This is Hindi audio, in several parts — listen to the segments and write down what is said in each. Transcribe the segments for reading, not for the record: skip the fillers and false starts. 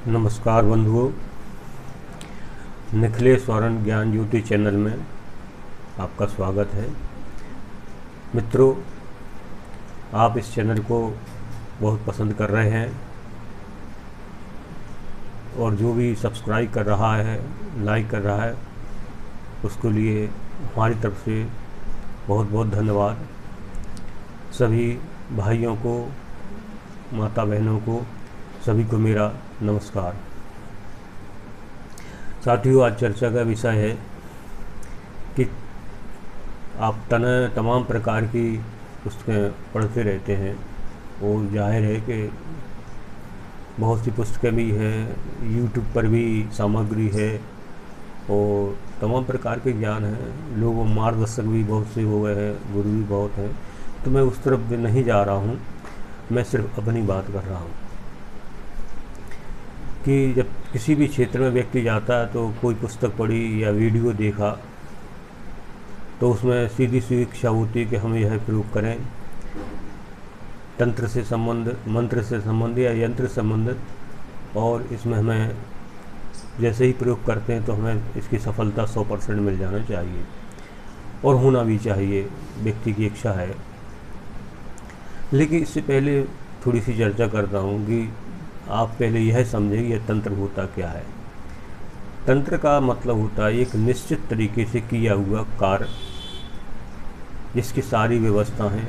नमस्कार बंधुओं, निखिलेश्वरन ज्ञान ज्योति चैनल में आपका स्वागत है। मित्रों, आप इस चैनल को बहुत पसंद कर रहे हैं और जो भी सब्सक्राइब कर रहा है, लाइक कर रहा है, उसके लिए हमारी तरफ से बहुत बहुत धन्यवाद। सभी भाइयों को, माता बहनों को, सभी को मेरा नमस्कार। साथियों, आज चर्चा का विषय है कि आप तमाम प्रकार की पुस्तकें पढ़ते रहते हैं और जाहिर है कि बहुत सी पुस्तकें भी हैं, यूट्यूब पर भी सामग्री है और तमाम प्रकार के ज्ञान हैं। लोग मार्गदर्शक भी बहुत से हो गए हैं, गुरु भी बहुत हैं। तो मैं उस तरफ भी नहीं जा रहा हूँ, मैं सिर्फ अपनी बात कर रहा हूँ कि जब किसी भी क्षेत्र में व्यक्ति जाता है तो कोई पुस्तक पढ़ी या वीडियो देखा तो उसमें सीधी सी इच्छा होती है कि हम यह प्रयोग करें, तंत्र से संबंध, मंत्र से संबंध या यंत्र संबंधित, और इसमें हमें जैसे ही प्रयोग करते हैं तो हमें इसकी सफलता 100% मिल जाना चाहिए और होना भी चाहिए, व्यक्ति की इच्छा है। लेकिन इससे पहले थोड़ी सी चर्चा करता हूँ कि आप पहले यह समझें कि यह तंत्र होता क्या है। तंत्र का मतलब होता है एक निश्चित तरीके से किया हुआ कार्य, जिसकी सारी व्यवस्थाएं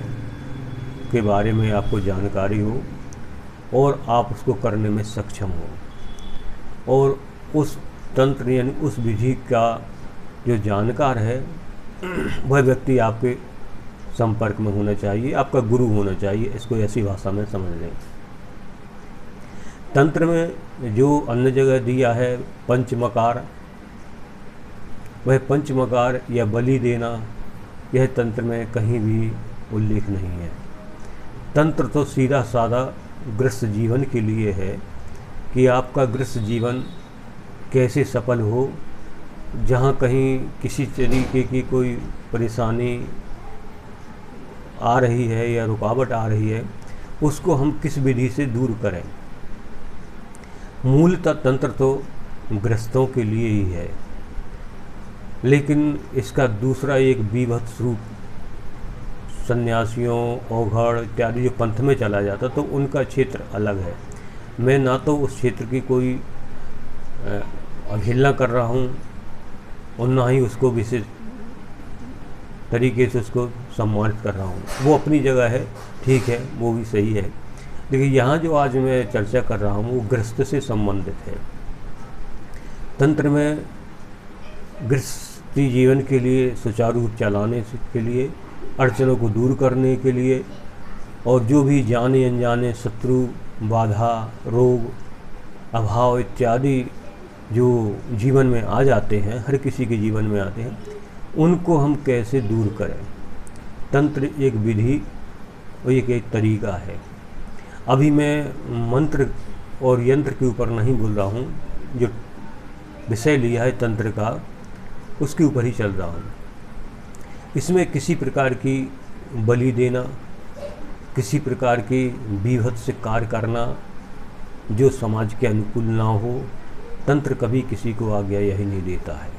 के बारे में आपको जानकारी हो और आप उसको करने में सक्षम हो। और उस तंत्र यानी उस विधि का जो जानकार है वह व्यक्ति आपके संपर्क में होना चाहिए, आपका गुरु होना चाहिए। इसको ऐसी भाषा में समझ लें। तंत्र में जो अन्य जगह दिया है पंचमकार, वह पंचमकार या बलि देना, यह तंत्र में कहीं भी उल्लेख नहीं है। तंत्र तो सीधा साधा गृहस्थ जीवन के लिए है कि आपका गृहस्थ जीवन कैसे सफल हो, जहाँ कहीं किसी तरीके की कोई परेशानी आ रही है या रुकावट आ रही है, उसको हम किस विधि से दूर करें। मूलतः तंत्र तो गृहस्थों के लिए ही है, लेकिन इसका दूसरा एक विभत्स रूप सन्यासियों, औघड़ इत्यादि जो पंथ में चला जाता तो उनका क्षेत्र अलग है। मैं ना तो उस क्षेत्र की कोई अवहेलना कर रहा हूँ और ना ही उसको विशेष तरीके से उसको सम्मानित कर रहा हूँ। वो अपनी जगह है, ठीक है, वो भी सही है। लेकिन यहाँ जो आज मैं चर्चा कर रहा हूँ वो गृहस्थ से संबंधित है। तंत्र में गृहस्थी जीवन के लिए सुचारू रूप चलाने के लिए, अड़चनों को दूर करने के लिए, और जो भी जाने अनजाने शत्रु, बाधा, रोग, अभाव इत्यादि जो जीवन में आ जाते हैं, हर किसी के जीवन में आते हैं, उनको हम कैसे दूर करें। तंत्र एक विधि और एक तरीका है। अभी मैं मंत्र और यंत्र के ऊपर नहीं बोल रहा हूँ, जो विषय लिया है तंत्र का उसके ऊपर ही चल रहा हूँ। इसमें किसी प्रकार की बलि देना, किसी प्रकार की विभत्स कार्य करना जो समाज के अनुकूल ना हो, तंत्र कभी किसी को आज्ञा यही नहीं देता है।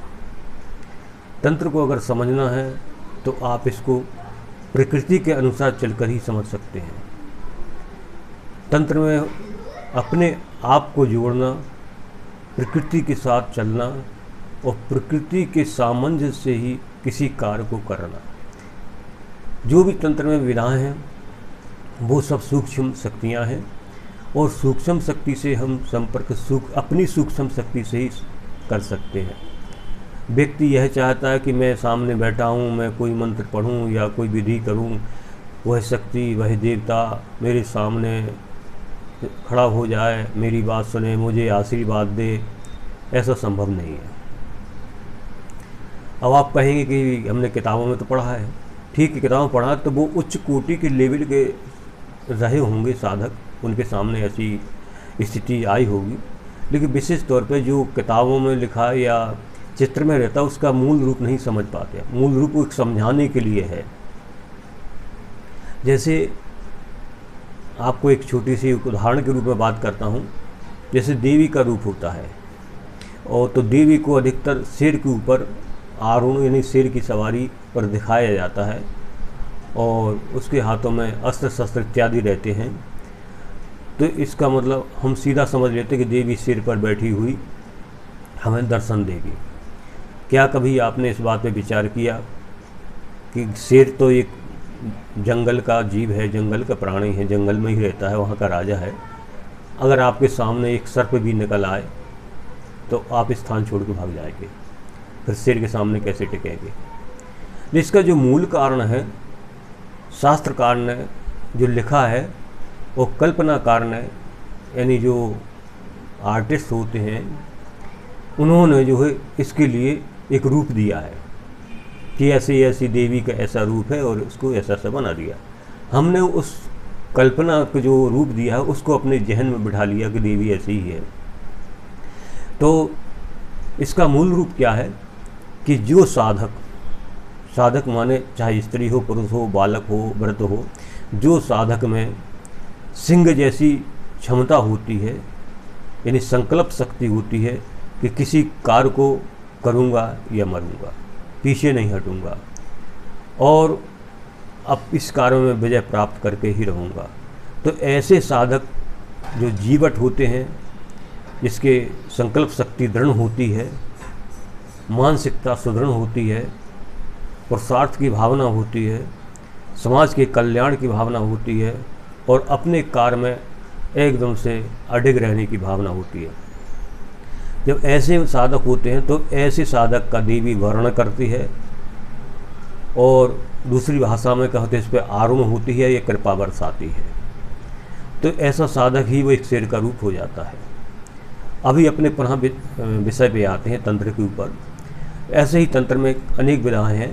तंत्र को अगर समझना है तो आप इसको प्रकृति के अनुसार चलकर ही समझ सकते हैं। तंत्र में अपने आप को जोड़ना, प्रकृति के साथ चलना और प्रकृति के सामंजस्य से ही किसी कार्य को करना। जो भी तंत्र में विधाएं हैं वो सब सूक्ष्म शक्तियां हैं और सूक्ष्म शक्ति से हम संपर्क अपनी सूक्ष्म शक्ति से ही कर सकते हैं। व्यक्ति यह चाहता है कि मैं सामने बैठा हूँ, मैं कोई मंत्र पढ़ूँ या कोई विधि करूँ, वह शक्ति, वह देवता मेरे सामने खड़ा हो जाए, मेरी बात सुने, मुझे आशीर्वाद दे, ऐसा संभव नहीं है। अब आप कहेंगे कि हमने किताबों में तो पढ़ा है, ठीक है, किताबों में पढ़ा तो वो उच्च कोटि के लेवल के रहे होंगे साधक, उनके सामने ऐसी स्थिति आई होगी। लेकिन विशेष तौर पे जो किताबों में लिखा या चित्र में रहता उसका मूल रूप नहीं समझ पाते। मूल रूप को समझाने के लिए है। जैसे आपको एक छोटी सी उदाहरण के रूप में बात करता हूँ जैसे देवी का रूप होता है, और तो देवी को अधिकतर शेर के ऊपर आरूढ़ यानी शेर की सवारी पर दिखाया जाता है, और उसके हाथों में अस्त्र शस्त्र इत्यादि रहते हैं। तो इसका मतलब हम सीधा समझ लेते हैं कि देवी शेर पर बैठी हुई हमें दर्शन देगी। क्या कभी आपने इस बात पे विचार किया कि शेर तो एक जंगल का जीव है, जंगल का प्राणी है, जंगल में ही रहता है, वहाँ का राजा है। अगर आपके सामने एक सर्प भी निकल आए तो आप स्थान छोड़ के भाग जाएंगे, फिर शेर के सामने कैसे टिकेंगे। इसका जो मूल कारण है, शास्त्रकार ने जो लिखा है वो कल्पनाकार ने, यानी जो आर्टिस्ट होते हैं, उन्होंने जो है इसके लिए एक रूप दिया है कि ऐसी ऐसी देवी का ऐसा रूप है और उसको ऐसा सा बना दिया। हमने उस कल्पना का जो रूप दिया है उसको अपने जहन में बिठा लिया कि देवी ऐसी ही है। तो इसका मूल रूप क्या है कि जो साधक माने चाहे स्त्री हो, पुरुष हो, बालक हो, वृद्ध हो, जो साधक में सिंह जैसी क्षमता होती है, यानी संकल्प शक्ति होती है कि किसी कार्य को करूँगा या मरूँगा, पीछे नहीं हटूँगा, और अब इस कार्य में विजय प्राप्त करके ही रहूँगा। तो ऐसे साधक जो जीवट होते हैं, जिसके संकल्प शक्ति दृढ़ होती है, मानसिकता सुदृढ़ होती है, पुरुषार्थ की भावना होती है, समाज के कल्याण की भावना होती है, और अपने कार्य में एकदम से अडिग रहने की भावना होती है। जब ऐसे साधक होते हैं तो ऐसे साधक का देवी वर्णन करती है, और दूसरी भाषा में कहते हैं इस पर आरूढ़ होती है या कृपा बरसाती है। तो ऐसा साधक ही वो एक शेर का रूप हो जाता है। अभी अपने पुनः विषय पे आते हैं, तंत्र के ऊपर। ऐसे ही तंत्र में अनेक विधाएं हैं।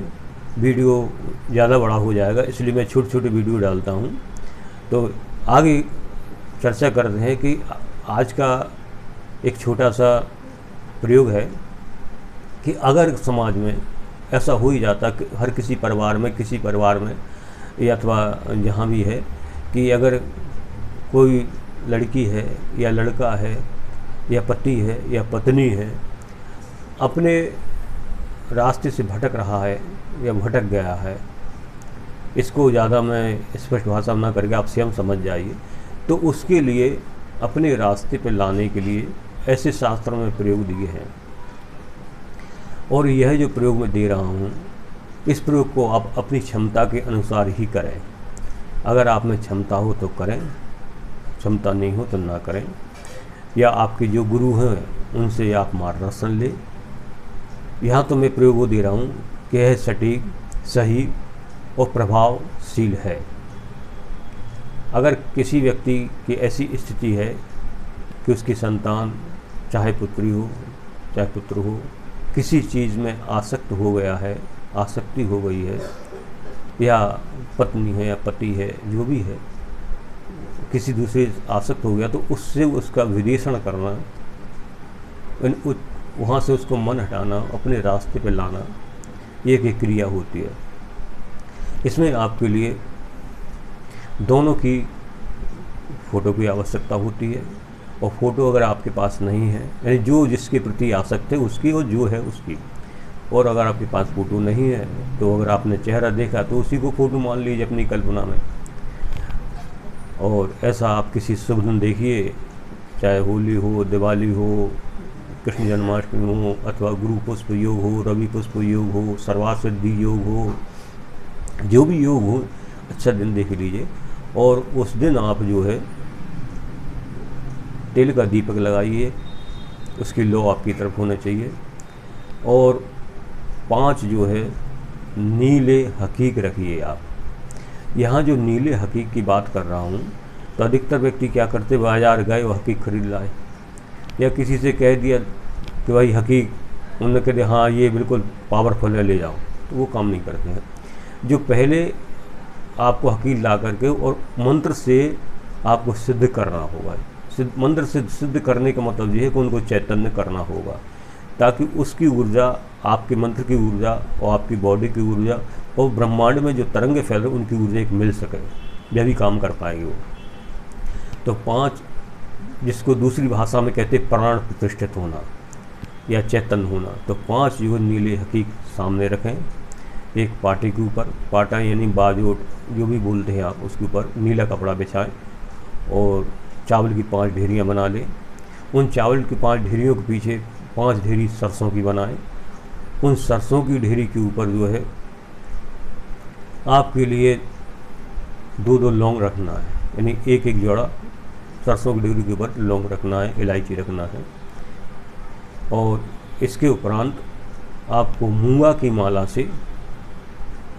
वीडियो ज़्यादा बड़ा हो जाएगा, इसलिए मैं छोटे छोटे वीडियो डालता हूँ। तो आगे चर्चा करते हैं कि आज का एक छोटा सा प्रयोग है कि अगर समाज में ऐसा हो ही जाता कि हर किसी परिवार में या अथवा जहाँ भी है कि अगर कोई लड़की है या लड़का है या पति है या पत्नी है, अपने रास्ते से भटक रहा है या भटक गया है, इसको ज़्यादा मैं स्पष्ट भाषा में ना करके आप स्वयं समझ जाइए। तो उसके लिए अपने रास्ते पर लाने के लिए ऐसे शास्त्रों में प्रयोग दिए हैं, और यह जो प्रयोग मैं दे रहा हूँ, इस प्रयोग को आप अपनी क्षमता के अनुसार ही करें। अगर आप में क्षमता हो तो करें, क्षमता नहीं हो तो ना करें, या आपके जो गुरु हैं उनसे आप मार्गदर्शन लें। यहाँ तो मैं प्रयोग दे रहा हूँ कि यह सटीक, सही और प्रभावशील है। अगर किसी व्यक्ति की ऐसी स्थिति है कि उसकी संतान, चाहे पुत्री हो चाहे पुत्र हो, किसी चीज़ में आसक्ति हो गई है, या पत्नी है या पति है, जो भी है, किसी दूसरे आसक्त हो गया, तो उससे उसका विदेशन करना, वहाँ से उसको मन हटाना, अपने रास्ते पे लाना, ये एक क्रिया होती है। इसमें आपके लिए दोनों की फ़ोटो की आवश्यकता होती है, और फ़ोटो अगर आपके पास नहीं है, यानी जो जिसके प्रति आसक्त है उसकी और जो है उसकी, और अगर आपके पास फ़ोटो नहीं है तो अगर आपने चेहरा देखा तो उसी को फ़ोटो मान लीजिए अपनी कल्पना में। और ऐसा आप किसी शुभ दिन देखिए, चाहे होली हो, दिवाली हो, कृष्ण जन्माष्टमी हो, अथवा गुरु पुष्प योग हो, रवि पुष्प योग हो, सर्वार्थ सिद्धि योग हो, जो भी योग हो, अच्छा दिन देख लीजिए। और उस दिन आप जो है तेल का दीपक लगाइए, उसकी लो आपकी तरफ होना चाहिए, और 5 जो है नीले हकीक रखिए आप। यहाँ जो नीले हकीक की बात कर रहा हूँ, तो अधिकतर व्यक्ति क्या करते, बाज़ार गए वो हकीक खरीद लाए, या किसी से कह दिया कि भाई हकीक, उन्होंने कह दिया हाँ ये बिल्कुल पावरफुल है, ले जाओ, तो वो काम नहीं करते हैं। जो पहले आपको हकीक ला करके और मंत्र से आपको सिद्ध करना होगा। मंत्र से सिद्ध करने का मतलब ये है कि उनको चैतन्य करना होगा, ताकि उसकी ऊर्जा, आपके मंत्र की ऊर्जा और आपकी बॉडी की ऊर्जा और ब्रह्मांड में जो तरंगे फैल रहे उनकी ऊर्जा एक मिल सके, जब भी काम कर पाएंगे वो। तो 5 जिसको दूसरी भाषा में कहते प्राण प्रतिष्ठित होना या चैतन्य होना। तो 5 युग नीले हकीक सामने रखें, एक पाटे के ऊपर, पाटा यानी बाजोट जो भी बोलते हैं आप, उसके ऊपर नीला कपड़ा बिछाएं और चावल की 5 ढेरियाँ बना लें। उन चावल की 5 ढेरियों के पीछे 5 ढेरी सरसों की बनाएं। उन सरसों की ढेरी के ऊपर जो है आपके लिए 2-2 लौंग रखना है, यानी एक एक जोड़ा सरसों की ढेरी के ऊपर लौंग रखना है, इलायची रखना है। और इसके उपरांत आपको मूंगा की माला से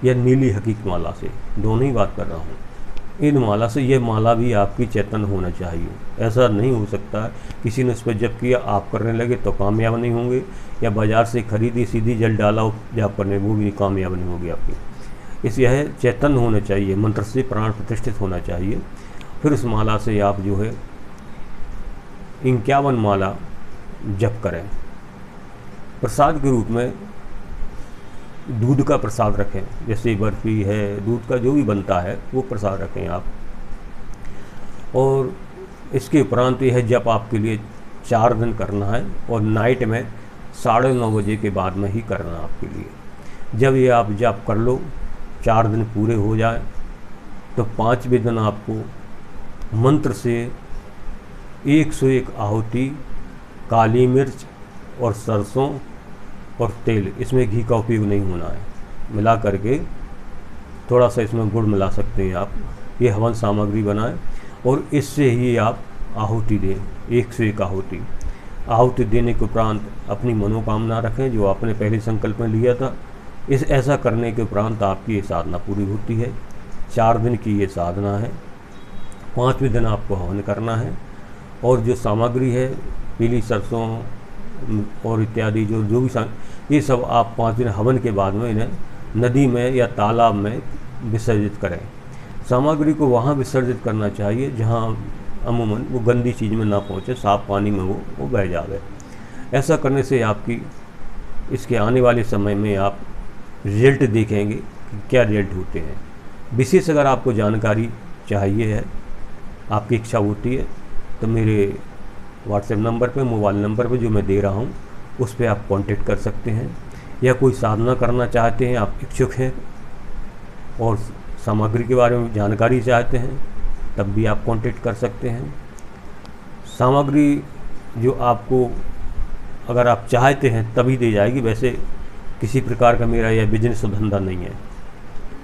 या नीली हकीक माला से, दोनों ही बात कर रहा हूँ, इन माला से, यह माला भी आपकी चैतन्य होना चाहिए। ऐसा नहीं हो सकता किसी ने उस पर जप किया आप करने लगे तो कामयाब नहीं होंगे, या बाज़ार से खरीदी सीधी जल डाला जप करने, वो भी कामयाब नहीं होगी आपकी। इस यह चैतन्य होना चाहिए, मंत्र से प्राण प्रतिष्ठित होना चाहिए। फिर उस माला से आप जो है 51 माला जप करें। प्रसाद के रूप में दूध का प्रसाद रखें, जैसे बर्फ़ी है, दूध का जो भी बनता है वो प्रसाद रखें आप। और इसके उपरांत यह जप आपके लिए 4 दिन करना है और नाइट में 9:30 बजे के बाद में ही करना आपके लिए। जब ये आप जप कर लो, 4 दिन पूरे हो जाए, तो 5वें दिन आपको मंत्र से 101 आहुति काली मिर्च और सरसों और तेल, इसमें घी का उपयोग नहीं होना है, मिला करके थोड़ा सा इसमें गुड़ मिला सकते हैं आप, ये हवन सामग्री बनाएं और इससे ही आप आहुति दें, 101 आहुति देने के उपरांत अपनी मनोकामना रखें जो आपने पहले संकल्प में लिया था। ऐसा करने के उपरांत आपकी ये साधना पूरी होती है। 4 दिन की ये साधना है, 5वें दिन आपको हवन करना है। और जो सामग्री है, पीली सरसों और इत्यादि जो भी ये सब आप 5 दिन हवन के बाद में इन्हें नदी में या तालाब में विसर्जित करें। सामग्री को वहाँ विसर्जित करना चाहिए जहाँ अमूमन वो गंदी चीज़ में ना पहुँचे, साफ पानी में वो बह जावे। ऐसा करने से आपकी इसके आने वाले समय में आप रिजल्ट देखेंगे कि क्या रिजल्ट होते हैं। विशेष अगर आपको जानकारी चाहिए है, आपकी इच्छा होती है, तो मेरे व्हाट्सएप नंबर पे, मोबाइल नंबर पे जो मैं दे रहा हूँ उस पर आप कांटेक्ट कर सकते हैं। या कोई साधना करना चाहते हैं, आप इच्छुक हैं और सामग्री के बारे में जानकारी चाहते हैं, तब भी आप कांटेक्ट कर सकते हैं। सामग्री जो आपको अगर आप चाहते हैं तभी दी जाएगी, वैसे किसी प्रकार का मेरा यह बिजनेस और धंधा नहीं है,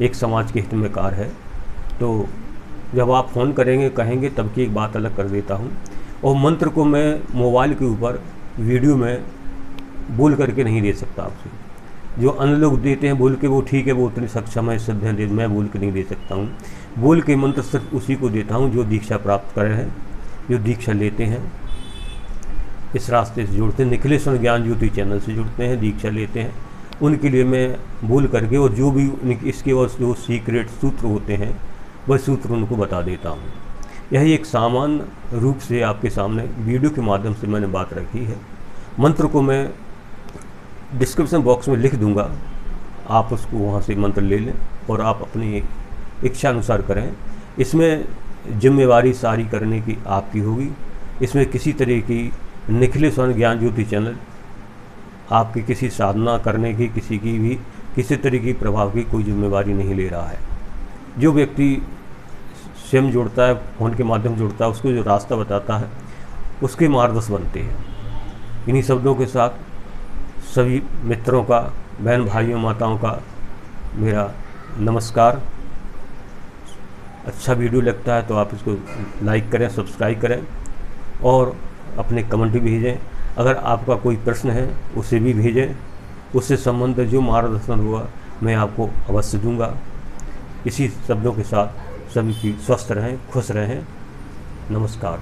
एक समाज के हित में कार्य है। तो जब आप फ़ोन करेंगे, कहेंगे, तब की एक बात अलग कर देता हूँ। और मंत्र को मैं मोबाइल के ऊपर वीडियो में बोल करके नहीं दे सकता आपसे। जो अन्य लोग देते हैं बोल के, वो ठीक है, वो उतनी सक्षम है, सिद्ध है, मैं बोल के नहीं दे सकता हूँ। बोल के मंत्र सिर्फ उसी को देता हूँ जो दीक्षा प्राप्त करे हैं, जो दीक्षा लेते हैं, इस रास्ते से जुड़ते हैं, निखिलेश्वर ज्ञान ज्योति चैनल से जुड़ते हैं, दीक्षा लेते हैं, उनके लिए मैं बोल करके, और जो भी इसके और जो सीक्रेट सूत्र होते हैं वह सूत्र उनको बता देता हूँ। यही एक सामान्य रूप से आपके सामने वीडियो के माध्यम से मैंने बात रखी है। मंत्र को मैं डिस्क्रिप्शन बॉक्स में लिख दूंगा, आप उसको वहाँ से मंत्र ले लें और आप अपनी इच्छा अनुसार करें। इसमें जिम्मेवारी सारी करने की आपकी होगी। इसमें किसी तरह की निखिलेश्वर ज्ञान ज्योति चैनल आपकी किसी साधना करने की, किसी की भी किसी तरह की प्रभाव की कोई जिम्मेवारी नहीं ले रहा है। जो व्यक्ति स्वयं जुड़ता है, फ़ोन के माध्यम जुड़ता है, उसको जो रास्ता बताता है उसके मार्गदर्शक बनते हैं। इन्हीं शब्दों के साथ सभी मित्रों का, बहन भाइयों, माताओं का मेरा नमस्कार। अच्छा वीडियो लगता है तो आप इसको लाइक करें, सब्सक्राइब करें और अपने कमेंट भी भेजें। अगर आपका कोई प्रश्न है उसे भी भेजें, उससे संबंधित जो मार्गदर्शन हुआ मैं आपको अवश्य दूंगा। इसी शब्दों के साथ सभी की स्वस्थ रहें, खुश रहें। नमस्कार।